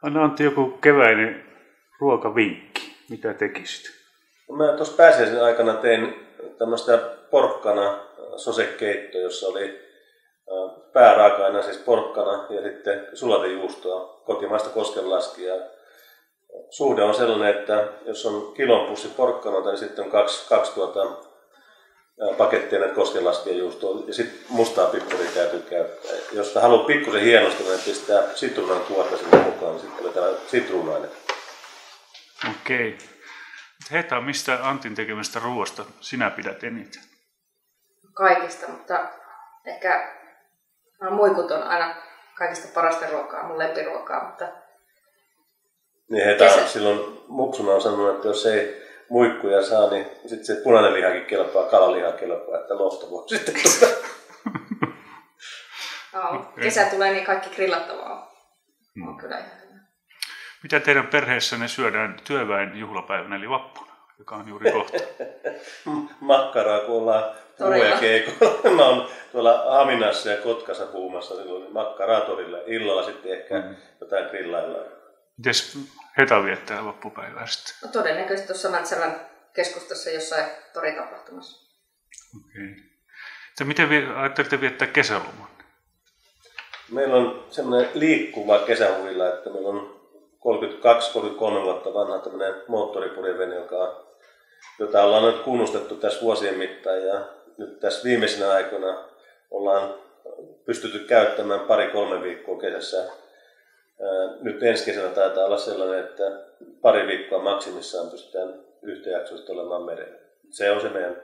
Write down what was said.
Anna Antti joku keväinen ruokavinkki. Mitä tekisit? Mä tuossa pääsiäisen aikana tein tämmöistä porkkana sosekeittoa, jossa oli pääraaka-aineena siis porkkana ja sitten sulatejuustoa, kotimaista koskenlaskijaa. Suhde on sellainen, että jos on kilon pussi porkkanoita, niin sitten on kaksi pakettia näitä koskenlaskijajuustoa ja sitten mustaa pippuria täytyy käyttää. Jos haluat pikkusen hienostua, niin pistää sitruunan kuorta sinne mukaan, niin sitten oli tällainen sitruunainen. Okei. Heta, mistä Antin tekemästä ruoasta sinä pidät eniten? Kaikista, mutta ehkä muikut on aina kaikista parasta ruokaa, mun lempiruokaa, mutta niin Heta silloin mupsuna on sanonut, että jos ei muikkuja saa, niin sitten se punainen lihakin kelpaa, kalaliha kelpaa, että lohto voi sitten tulla. No, kesä tulee, niin kaikki grillattavaa on kyllä ihan hyvä. Mitä teidän perheessänne syödään työväen juhlapäivänä, eli vappuna, joka on juuri kohta? Makkaraa, kun ollaan keikolla. Mä oon tuolla Haminassa ja Kotkassa puhumassa silloin makkaraa torille. Illalla sitten ehkä jotain grillaillaan. Mites Heta viettää vappupäivää sitten? No, todennäköisesti tuossa Mäntsälän keskustassa jossain toritapahtumassa. Okei. Miten ajattelitte viettää kesäloman? Meillä on semmoinen liikkuva kesähuvilla, että meillä on 32-33 vuotta vanha tämmöinen moottoripurjevene, jota ollaan nyt kunnustettu tässä vuosien mittaan. Ja nyt tässä viimeisenä aikoina ollaan pystytty käyttämään 2-3 viikkoa kesässä. Nyt ensi kesänä taitaa olla sellainen, että 2 viikkoa maksimissaan pystytään yhtäjaksoisesti olemaan merellä. Se on se meidän